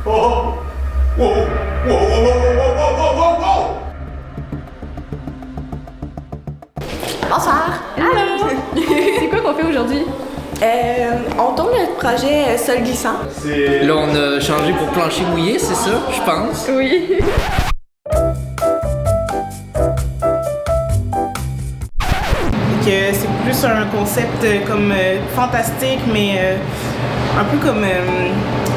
Oh! Wow! Wow! Wow! Wow! Wow! Wow! Wow! Bonsoir! Allô! C'est quoi qu'on fait aujourd'hui? On tourne le projet Sol glissant. Là, on a changé pour plancher mouillé, c'est ça, je pense? Oui. C'est plus un concept comme fantastique, mais un peu comme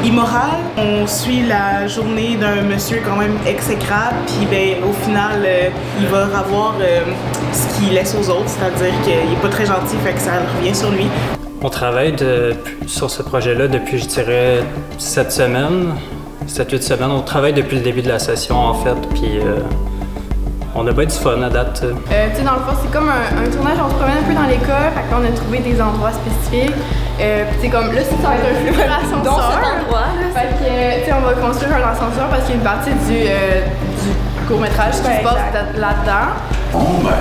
immoral. On suit la journée d'un monsieur quand même exécrable, puis ben, au final, il va avoir ce qu'il laisse aux autres, c'est-à-dire qu'il est pas très gentil, fait que ça revient sur lui. On travaille sur ce projet-là depuis, je dirais, 7 semaines, 7-8 semaines. On travaille depuis le début de la session, en fait, puis on a bien du fun à date. Tu sais, dans le fond, c'est comme un tournage, on se promène un peu dans l'école, fait que là, on a trouvé des endroits spécifiques. Puis c'est comme, là, ça va être un fleuve ascenseur. Dans cet endroit. Fait que, tu sais, on va construire un ascenseur parce qu'il y a une partie du court-métrage qui se passe là-dedans. Bon, ben,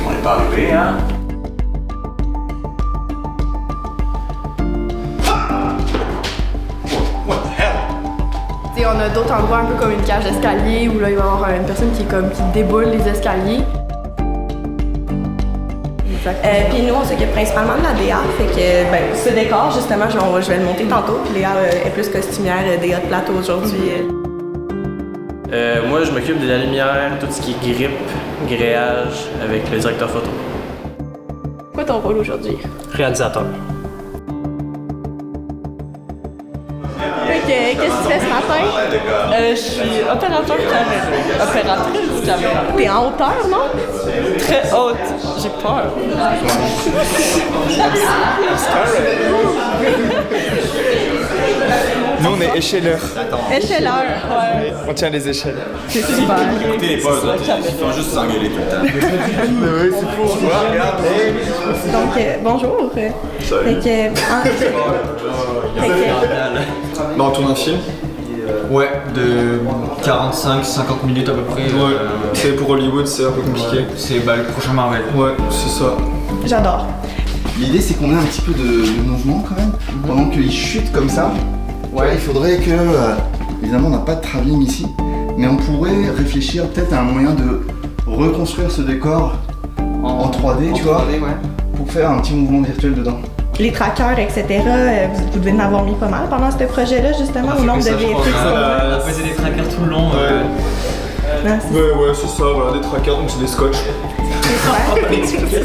on n'est pas arrivé, hein? What the hell? T'sais, on a d'autres endroits un peu comme une cage d'escalier où là il va y avoir une personne qui déboule les escaliers. Puis nous, on s'occupe principalement de la DA, fait que ben, ce décor, justement, je vais le monter tantôt, puis Léa est plus costumière DA de plateau aujourd'hui. Moi, je m'occupe de la lumière, tout ce qui est grippe, grillage avec le directeur photo. Quoi ton rôle aujourd'hui? Réalisateur. Qu'est-ce que tu fais ce matin? Je suis opérateur caméra. Opératrice caméra. T'es en hauteur, non? Très haute. J'ai peur. Nous, on est échelleurs. Échelleur. Ouais. On tient les échelles. C'est super. Écoutez les potes, ils font juste s'engueuler tout le temps. Oui, c'est fou. Donc, bonjour. Fait que, Bah, on tourne un film. Ouais, de 45-50 minutes à peu près. Ouais. C'est pour Hollywood, c'est un peu compliqué. Ouais, c'est le prochain Marvel. Ouais, c'est ça. j'adore. L'idée c'est qu'on ait un petit peu de mouvement quand même, pendant qu'il chute comme ça. Ouais. Il faudrait que, évidemment on n'a pas de travelling ici, mais on pourrait réfléchir peut-être à un moyen de reconstruire ce décor en 3D, tu vois, pour faire un petit mouvement virtuel dedans. Les trackers, etc., vous devez en avoir mis pas mal pendant ce projet-là, justement, au nombre de VFX. On faisait des trackers tout le long. Ouais, c'est ça, voilà, des trackers, donc c'est des scotch.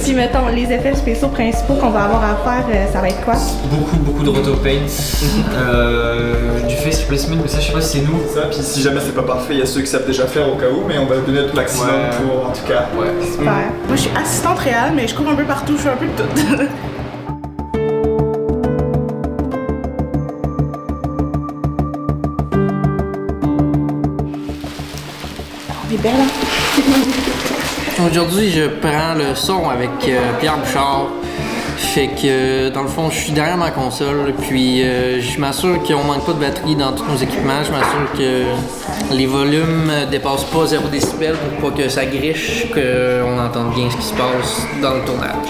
Si, mettons, les effets spéciaux principaux qu'on va avoir à faire, ça va être quoi? Beaucoup de rotopaint, du face placement, mais ça je sais pas si c'est nous. Ça, puis si jamais c'est pas parfait, il y a ceux qui savent déjà faire au cas où, mais on va donner notre maximum pour, en tout cas. Ouais. Super. Moi, je suis assistante réelle, mais je cours un peu partout, je fais un peu de tout. On est belle, hein? Aujourd'hui, je prends le son avec Pierre Bouchard. Fait que, dans le fond, je suis derrière ma console, puis je m'assure qu'on manque pas de batterie dans tous nos équipements. Je m'assure que les volumes dépassent pas 0 décibel pour pas que ça griche, qu'on entende bien ce qui se passe dans le tournage.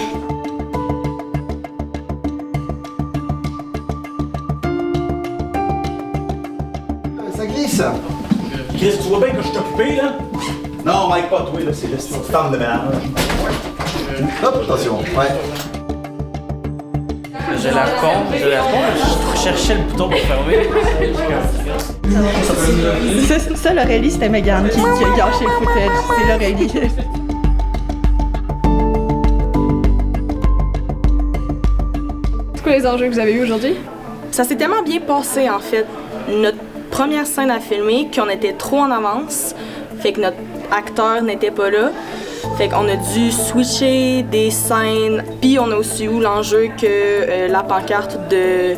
Ça glisse! Chris, tu vois bien que je suis occupé, là? Non, Mike, pas toi, là, c'est le femme de ménage. Hop, attention, ouais. J'ai la con, je cherchais le bouton pour fermer. Ça, l'Aurélie, c'était Megan qui a gâché le footage. C'est l'Aurélie. C'est quoi les enjeux que vous avez eus aujourd'hui? Ça s'est tellement bien passé, en fait. Notre première scène à filmer, qu'on était trop en avance, fait que notre acteur n'était pas là. Fait qu'on a dû switcher des scènes, puis on a aussi eu l'enjeu que la pancarte de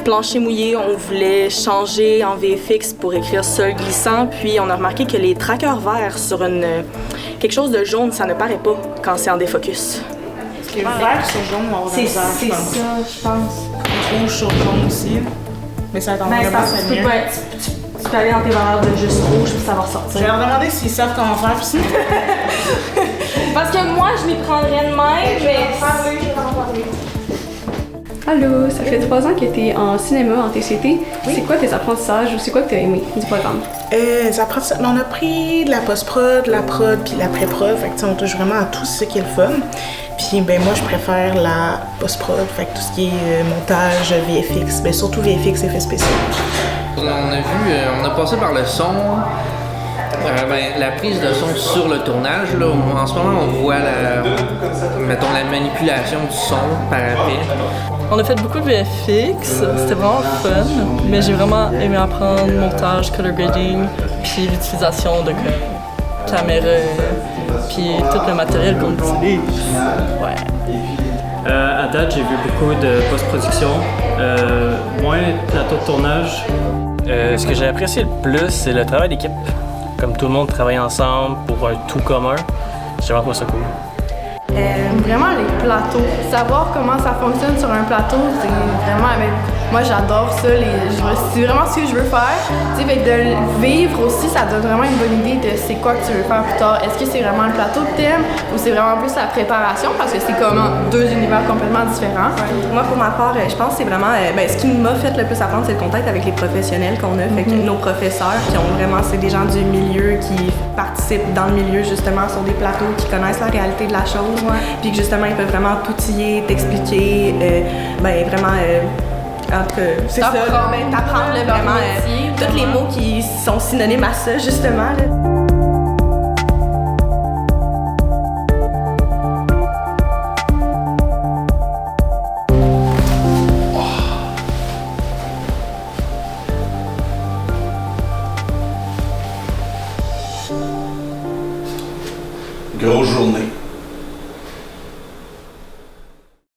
plancher mouillé, on voulait changer en VFX pour écrire Sol glissant, puis on a remarqué que les trackers verts sur quelque chose de jaune, ça ne paraît pas quand c'est en défocus. Parce que vert sur jaune, on va avoir C'est vert, ça, je pense. Rouge sur jaune aussi. Mais ça va être Ben, vraiment tu mieux. peux aller dans tes valeurs de juste rouge, puis ça va Je vais ressortir. leur demander s'ils savent comment faire, puis sinon... Parce que moi, je m'y prendrais de même, mais... Allô, ça fait 3 ans que tu es en cinéma, en TCT. C'est quoi tes apprentissages ou c'est quoi que tu as aimé du programme? Les apprentissages, on a pris de la post-prod, la prod puis la pré-prod. Fait que on touche vraiment à tout ce qui est le fun. Puis ben moi je préfère la post-prod, fait que tout ce qui est montage, VFX, ben surtout VFX, effets spéciaux. On a passé par le son. La prise de son sur le tournage, là, en ce moment, on voit la manipulation du son par après. On a fait beaucoup de VFX, c'était vraiment fun, mais j'ai vraiment aimé apprendre montage, color grading, puis l'utilisation de caméra, puis tout le matériel qu'on utilise. Ouais. À date, j'ai vu beaucoup de post-production, moins de plateau de tournage. Ce que j'ai apprécié le plus, c'est le travail d'équipe. Comme tout le monde travaille ensemble pour un tout commun. J'ai vraiment trouvé ça cool. Vraiment les plateaux. Savoir comment ça fonctionne sur un plateau, c'est vraiment... Moi j'adore ça, c'est vraiment ce que je veux faire. Tu sais, de le vivre aussi, ça donne vraiment une bonne idée de c'est quoi que tu veux faire plus tard. Est-ce que c'est vraiment le plateau que t'aimes ou c'est vraiment plus la préparation parce que c'est comme deux univers complètement différents. Moi pour ma part, je pense que c'est vraiment... ce qui m'a fait le plus apprendre, c'est le contact avec les professionnels qu'on a. Fait que nos professeurs qui ont vraiment... C'est des gens du milieu qui participent dans le milieu justement sur des plateaux, qui connaissent la réalité de la chose. Puis que justement, ils peuvent vraiment t'outiller, t'expliquer, vraiment... c'est ça, t'apprendre vraiment tous les mots qui sont synonymes à ça, justement. Là. Grosse journée.